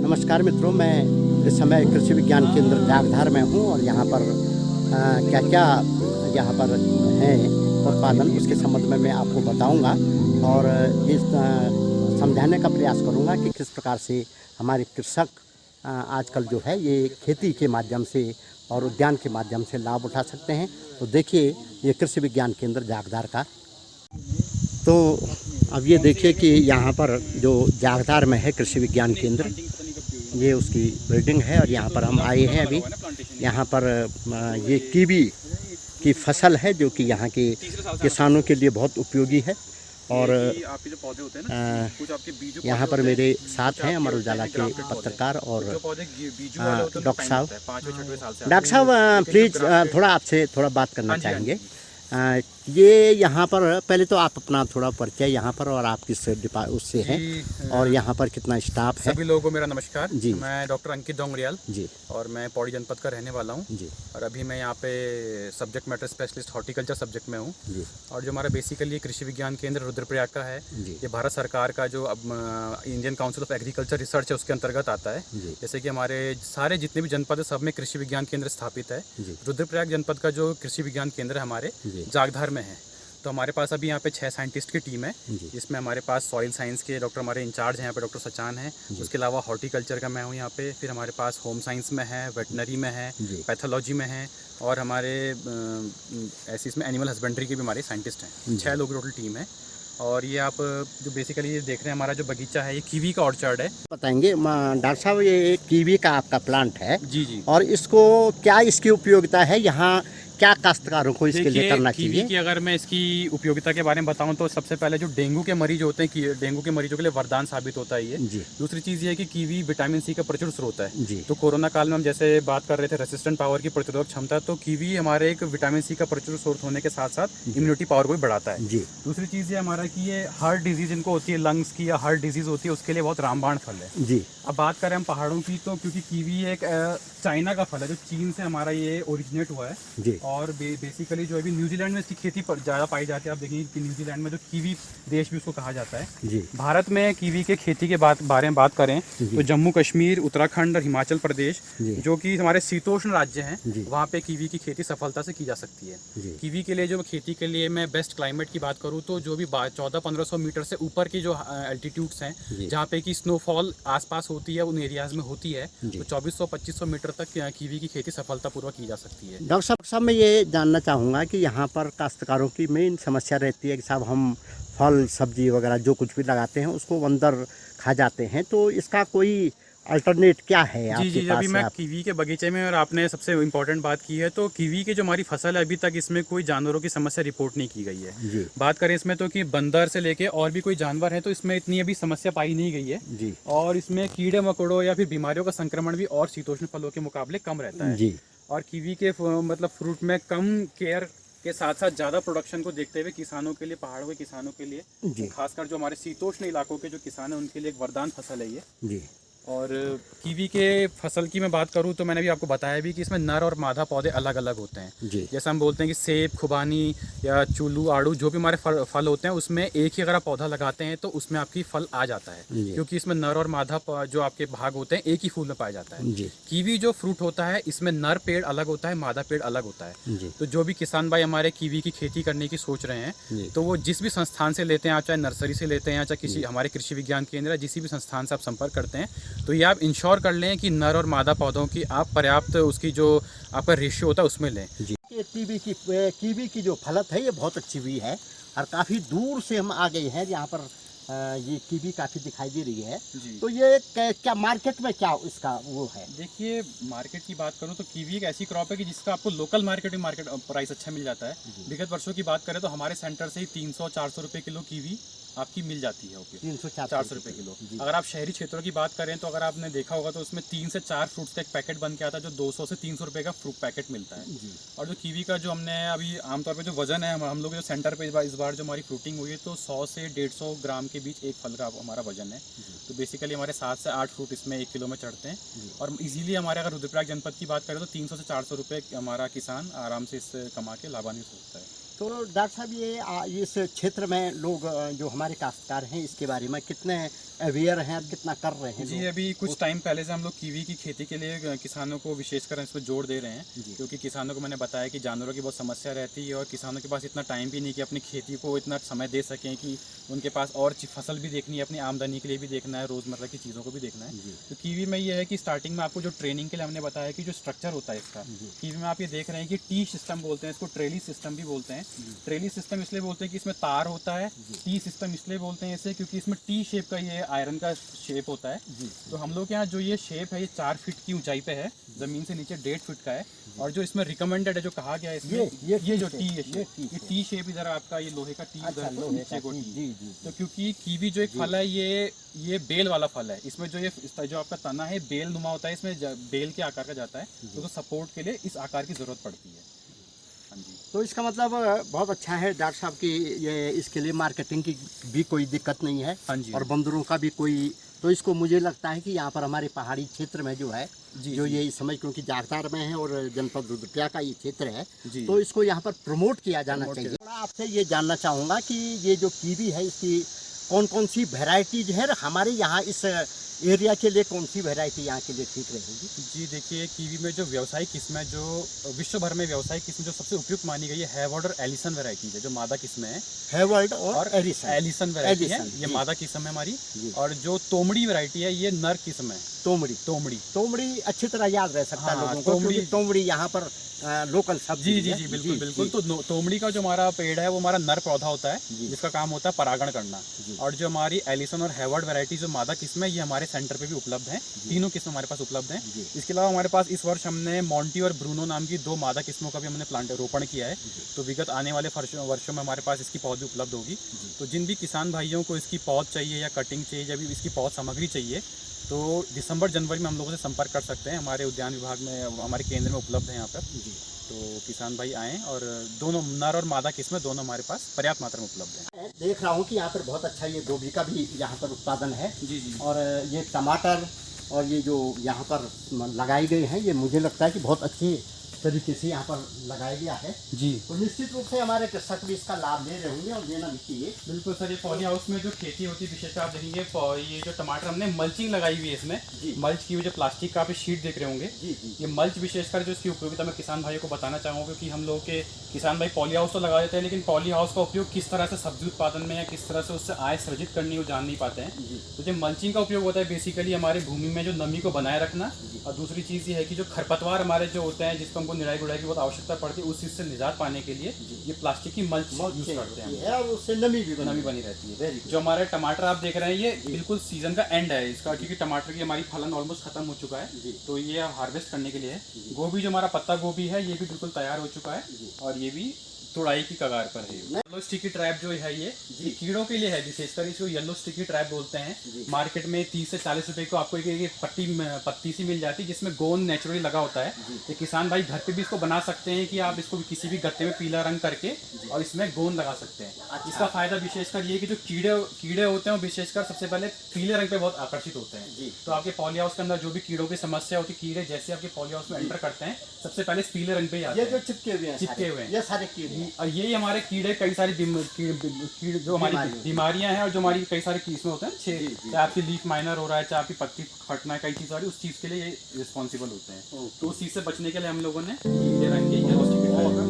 नमस्कार मित्रों, मैं इस समय कृषि विज्ञान केंद्र जागधार में हूँ और यहाँ पर क्या क्या यहाँ पर है उत्पादन, उसके संबंध में मैं आपको बताऊंगा और इस समझाने का प्रयास करूंगा कि किस प्रकार से हमारे कृषक आजकल जो है ये खेती के माध्यम से और उद्यान के माध्यम से लाभ उठा सकते हैं। तो देखिए ये कृषि विज्ञान केंद्र जागधार का। तो अब ये देखिए कि यहाँ पर जो जागधार में है कृषि विज्ञान केंद्र, ये उसकी बिल्डिंग है और यहाँ पर हम आए हैं अभी। यहाँ पर ये कीवी की फसल है जो कि यहाँ के किसानों के लिए बहुत उपयोगी है। और आपके जो पौधे होते हैं ना, कुछ आपके बीजू यहाँ पर मेरे साथ हैं अमर उजाला के पत्रकार और डॉक्टर साहब। डॉक्टर साहब प्लीज़ थोड़ा आपसे थोड़ा बात करना चाहेंगे। ये यहाँ पर पहले तो आप अपना थोड़ा परिचय यहाँ पर और आप किस उससे हैं और यहाँ पर कितना स्टाफ है। सभी लोगों को मेरा नमस्कार जी। मैं डॉक्टर अंकित डोंगरियाल जी और मैं पौड़ी जनपद का रहने वाला हूँ जी और अभी मैं यहाँ पे subject matter specialist horticulture subject में हूँ। जी और जो हमारा बेसिकली कृषि विज्ञान केंद्र रुद्रप्रयाग का है, जी ये भारत सरकार का जो अब Indian council of agriculture research है उसके अंतर्गत आता है। जी जैसे कि हमारे सारे जितने भी जनपद है सब में कृषि विज्ञान केंद्र स्थापित है। जी रुद्रप्रयाग जनपद का जो कृषि विज्ञान केंद्र है हमारे जी जागधार में है। तो हमारे पास अभी यहाँ पे 6 साइंटिस्ट की टीम है, जी जिसमें हमारे पास सॉइल साइंस के डॉक्टर हमारे इंचार्ज हैं यहाँ पे, डॉक्टर सचान हैं। उसके अलावा हॉर्टिकल्चर का मैं हूँ यहाँ पे, फिर हमारे पास होम साइंस में है, वेटनरी में है, जी पैथोलॉजी में है और हमारे ऐसे इसमें एनिमल हस्बेंड्री के भी हमारे साइंटिस्ट हैं। 6 लोग टोटल टीम है। और ये आप जो बेसिकली ये देख रहे हैं हमारा जो बगीचा है ये कीवी का ऑर्चर्ड है। बताएंगे डॉक्टर साहब, ये कीवी का आपका प्लांट है जी जी। और इसको क्या इसकी उपयोगिता है, यहाँ क्या काश्तकारों को इसके लिए करना कीवी चाहिए? की अगर मैं इसकी उपयोगिता के बारे में बताऊं तो सबसे पहले जो डेंगू के मरीज होते हैं, डेंगू के मरीजों के लिए वरदान साबित होता है ये। जी दूसरी चीज़ ये है कि कीवी विटामिन सी का प्रचुर स्रोत है। जी तो कोरोना काल में हम जैसे बात कर रहे थे रेसिस्टेंट पावर की प्रतिरोधक क्षमता, तो कीवी हमारे एक विटामिन सी का प्रचुर स्रोत होने के साथ साथ इम्यूनिटी पावर को भी बढ़ाता है। जी दूसरी चीज़ ये हमारा कि ये हार्ट डिजीज इनको होती है, लंग्स की या हार्ट डिजीज होती है, उसके लिए बहुत रामबाण फल है। जी अब बात करें हम पहाड़ों की, तो क्योंकि कीवी एक चाइना का फल है जो चीन से हमारा ये ओरिजिनेट हुआ है। जी और बेसिकली जो अभी न्यूजीलैंड में इसकी खेती पर ज़्यादा पाई जाती है। आप देखेंगे कि न्यूजीलैंड में जो कीवी देश भी उसको कहा जाता है। जी भारत में कीवी के खेती के बारे में बात करें तो जम्मू कश्मीर, उत्तराखंड और हिमाचल प्रदेश जी जो कि हमारे शीतोष्ण राज्य हैं, जी वहाँ पे कीवी की खेती सफलता से की जा सकती है। जी कीवी के लिए जो खेती के लिए मैं बेस्ट क्लाइमेट की बात करूँ तो जो भी 1400-1500 मीटर से ऊपर की जो एल्टीट्यूड्स हैं, जी जहाँ पे की स्नोफॉल आसपास होती है, उन एरियाज में होती है, जी। तो 2400-2500 मीटर तक कीवी की खेती सफलतापूर्वक की जा सकती है। डॉक्टर साहब, मैं ये जानना चाहूँगा कि यहाँ पर काश्तकारों की मेन समस्या रहती है कि साहब हम फल सब्जी वगैरह जो कुछ भी लगाते हैं उसको बंदर खा जाते हैं, तो इसका कोई अल्टरनेट क्या है जी आपके जी। पास? अभी मैं आप कीवी के बगीचे में, और आपने सबसे इम्पोर्टेंट बात की है, तो कीवी की जो हमारी फसल है अभी तक इसमें कोई जानवरों की समस्या रिपोर्ट नहीं की गई है। जी बात करें इसमें तो कि बंदर से लेके और भी कोई जानवर है तो इसमें इतनी अभी समस्या पाई नहीं गई है। जी और इसमें कीड़े मकोड़ों या फिर बीमारियों का संक्रमण भी और शीतोष्ण फलों के मुकाबले कम रहता है। जी और कीवी के मतलब फ्रूट में कम केयर के साथ साथ ज़्यादा प्रोडक्शन को देखते हुए किसानों के लिए, पहाड़ों के किसानों के लिए, जी खासकर जो हमारे शीतोष्ण इलाकों के जो किसान हैं उनके लिए एक वरदान फसल है ये। जी और कीवी के फसल की मैं बात करूं तो मैंने भी आपको बताया भी कि इसमें नर और मादा पौधे अलग अलग होते हैं। जी जैसे हम बोलते हैं कि सेब, खुबानी या चूलू, आड़ू, जो भी हमारे फल होते हैं उसमें एक ही अगर आप पौधा लगाते हैं तो उसमें आपकी फल आ जाता है, जी। क्योंकि इसमें नर और मादा जो आपके भाग होते हैं एक ही फूल में पाया जाता है। जी कीवी जो फ्रूट होता है इसमें नर पेड़ अलग होता है, मादा पेड़ अलग होता है। जी तो जो भी किसान भाई हमारे कीवी की खेती करने की सोच रहे हैं जी तो वो जिस भी संस्थान से लेते हैं, आप चाहे नर्सरी से लेते हैं या चाहे किसी हमारे कृषि विज्ञान केंद्र या किसी भी संस्थान से आप संपर्क करते हैं, तो ये आप इंश्योर कर लें कि नर और मादा पौधों की आप पर्याप्त उसकी जो आपका रेशियो होता है उसमें लें। जी। ये कीवी की जो फलत है ये बहुत अच्छी हुई है और काफ़ी दूर से हम आ गए हैं यहाँ पर। ये कीवी काफ़ी दिखाई दे रही है, जी। तो ये क्या मार्केट में क्या इसका वो है? देखिए, मार्केट की बात करूं तो कीवी एक ऐसी क्रॉप है कि जिसका आपको लोकल मार्केट प्राइस अच्छा मिल जाता है। विगत वर्षों की बात करें तो हमारे सेंटर से ही 300-400 रुपये किलो कीवी आपकी मिल जाती है। ओके, 300-400 रुपये किलो। अगर आप शहरी क्षेत्रों की बात करें तो अगर आपने देखा होगा तो उसमें 3 से 4 फ्रूट्स का एक पैकेट बन के आता है, जो 200 से 300 रुपये का फ्रूट पैकेट मिलता है। जी और जो कीवी का जो हमने अभी आमतौर पे जो वजन है, हम लोग जो सेंटर पे इस बार जो हमारी फ्रूटिंग हुई है तो 100 से 150 ग्राम के बीच एक फल का हमारा वजन है। तो बेसिकली हमारे 7 से 8 फ्रूट इसमें 1 किलो में चढ़ते हैं। और इजीली हमारे अगर रुद्रप्रयाग जनपद की बात करें तो 300 से 400 रुपये हमारा किसान आराम से इससे कमा के लाभान्वित होता है। तो डॉक्टर साहब, ये इस क्षेत्र में लोग जो हमारे काश्तकार हैं इसके बारे में कितने अवेयर हैं, कितना कर रहे हैं जी लोग? अभी कुछ टाइम पहले से हम लोग कीवी की खेती के लिए किसानों को विशेषकर इस पर जोर दे रहे हैं, जी। क्योंकि किसानों को मैंने बताया कि जानवरों की बहुत समस्या रहती है और किसानों के पास इतना टाइम भी नहीं कि अपनी खेती को इतना समय दे सकें कि उनके पास और फसल भी देखनी है, अपनी आमदनी के लिए भी देखना है, रोज़मर्रा की चीज़ों को भी देखना है। जी। तो कीवी में ये है कि स्टार्टिंग में आपको जो ट्रेनिंग के लिए हमने बताया कि जो स्ट्रक्चर होता है इसका, जी। कीवी में आप ये देख रहे हैं कि टी सिस्टम बोलते हैं इसको, ट्रेली सिस्टम भी बोलते हैं। ट्रेली सिस्टम इसलिए बोलते हैं कि इसमें तार होता है, टी सिस्टम इसलिए बोलते हैं इसे क्योंकि इसमें टी शेप का ये आयरन का शेप होता है। जी। तो हम लोग के यहाँ जो ये शेप है ये 4 फीट की ऊंचाई पे है, जमीन से नीचे 1.5 फीट का है। और जो इसमें रिकमेंडेड है, जो कहा गया है इसमें, ये जो टी टी शेप, है, ये टी शेप इधर आपका ये लोहे का टी अच्छा, उधर लोहे नीचे का को टी, टी। जी, जी, तो क्योंकि कीवी जो एक फल है ये बेल वाला फल है, इसमें जो जो आपका तना है बेल नुमा होता है, इसमें बेल के आकार का जाता है, तो सपोर्ट के लिए इस आकार की जरूरत पड़ती है। हाँ जी। तो इसका मतलब बहुत अच्छा है डॉक्टर साहब की, ये इसके लिए मार्केटिंग की भी कोई दिक्कत नहीं है। हाँ जी। और बंदरों का भी कोई, तो इसको मुझे लगता है कि यहाँ पर हमारे पहाड़ी क्षेत्र में जो है, जी, जो जी। ये इस समय क्योंकि जागतार में है और जनपद रुद्रप्रयाग का ये क्षेत्र है, जी। तो इसको यहाँ पर प्रमोट किया जाना प्रमोट चाहिए। किया थोड़ा आपसे ये जानना चाहूँगा कि ये जो कीवी है इसकी कौन कौन सी वेराइटीज है, और हमारे यहाँ इस एरिया के लिए कौन सी वेराइटी यहाँ के लिए ठीक रहेगी? जी देखिए, कीवी में जो व्यावसायिक किस्म है, जो विश्व भर में व्यावसायिक किस्म जो सबसे उपयुक्त मानी गई है, हैवर्ड और एलिसन वैरायटी है, जो मादा किस्में है। हैवर्ड और एडिसन। एलिसन वैरायटी है, एलिसन, ये जी। मादा किस्म है हमारी। जी। और जो तोमड़ी वैरायटी है ये नर किस्म है। तोमड़ी। तोमड़ी अच्छी तरह याद रह सकता है हाँ, लोगों को, क्योंकि तोमड़ी यहाँ पर लोकल सब्जी जी जी है। जी बिल्कुल बिल्कुल। तो तोमड़ी का जो हमारा पेड़ है वो हमारा नर पौधा होता है, जी। जिसका काम होता है परागण करना। जी। और जो हमारी एलिसन और हैवर्ड वैरायटी जो मादा किस्म है, ये हमारे सेंटर पे भी उपलब्ध है। तीनों किस्म हमारे पास उपलब्ध हैं। जी। इसके अलावा हमारे पास इस वर्ष हमने मॉन्टी और ब्रूनो नाम की 2 मादा किस्मों का भी हमने प्लांट रोपण किया है। तो विगत आने वाले वर्षों में हमारे पास इसकी पौध भी उपलब्ध होगी। तो जिन भी किसान भाइयों को इसकी पौध चाहिए या कटिंग चाहिए या भी इसकी पौध सामग्री चाहिए, तो दिसंबर जनवरी में हम लोगों से संपर्क कर सकते हैं। हमारे उद्यान विभाग में, हमारे केंद्र में उपलब्ध है यहाँ पर। तो किसान भाई आएँ, और दोनों नर और मादा किस्में दोनों हमारे पास पर्याप्त मात्रा में उपलब्ध हैं। मैं देख रहा हूँ कि यहाँ पर बहुत अच्छा ये गोभी का भी यहाँ पर उत्पादन है, जी जी। और ये टमाटर और ये जो यहाँ पर लगाई गई हैं, ये मुझे लगता है कि बहुत अच्छी तरीके से यहाँ पर लगाया गया है। जी तो निश्चित रूप से हमारे कृषक भी इसका लाभ ले रहे होंगे और लेना भी चाहिए। बिल्कुल सर। ये पॉली हाउस में जो खेती होती है, विशेषकर आप देखेंगे ये जो टमाटर हमने मल्चिंग लगाई हुई है इसमें, जी। मल्च की हुई जो प्लास्टिक का आप शीट देख रहे होंगे, जी जी। ये मल्च विशेषकर जो इसकी उपयोगिता मैं किसान भाइयों को बताना चाहूँगा, क्योंकि हम लोग के किसान भाई पॉली हाउस तो लगा देते हैं, लेकिन पॉली हाउस का उपयोग किस तरह से सब्जी उत्पादन में या किस तरह से उससे आय सृजित करनी है वो जान नहीं पाते हैं। तो जो मल्चिंग का उपयोग होता है, बेसिकली हमारी भूमि में जो नमी को बनाए रखना, और दूसरी चीज़ ये है कि जो खरपतवार हमारे जो होते हैं, जिसको हमको निराई गुड़ाई की बहुत आवश्यकता पड़ती है, उस चीज़ से निजात पाने के लिए ये प्लास्टिक की मल्च यूज़ करते हैं, और उससे नमी भी नमी बनी रहती है। Very good. जो हमारे टमाटर आप देख रहे हैं, ये बिल्कुल सीजन का एंड है इसका, क्योंकि टमाटर की हमारी फलन ऑलमोस्ट खत्म हो चुका है। जी। तो ये अब हार्वेस्ट करने के लिए है। गोभी जो हमारा पत्ता गोभी है, ये भी बिल्कुल तैयार हो चुका है, और ये भी तुड़ाई की कगार पर है। येलो स्टिकी ट्रैप जो है ये कीड़ों के लिए है, विशेषकर इसको येलो स्टिकी ट्रैप बोलते हैं। मार्केट में 30 से 40 रुपए को आपको एक पत्ती सी मिल जाती है, जिसमें गोंद नेचुरली लगा होता है। तो किसान भाई घर पे भी इसको बना सकते हैं कि आप इसको किसी भी गत्ते में पीला रंग करके और इसमें गोंद लगा सकते हैं। इसका फायदा विशेषकर ये कि जो कीड़े होते हैं वो विशेषकर सबसे पहले पीले रंग पे बहुत आकर्षित होते हैं। तो आपके पॉली हाउस के अंदर जो भी कीड़ों की समस्या होती है, कीड़े जैसे आपके पॉली हाउस में एंटर करते हैं, सबसे पहले पीले रंग पे ही आते ये हैं। जो चिपके हुए हैं, चिपके हुए हैं। ये सारे कीड़े। और ये हमारे कीड़े कई सारी जो हमारी बीमारियां हैं, और जो हमारी कई सारी किस्में होते हैं, चाहे आपकी लीफ माइनर हो रहा है, चाहे आपकी पत्ती फटना है, कई चीज़ हो रही है, उस चीज़ के लिए ये रिस्पॉन्सिबल होते हैं। तो उस चीज़ से बचने के लिए हम लोगों ने नीले रंग के येलो स्टिकी ट्रैप का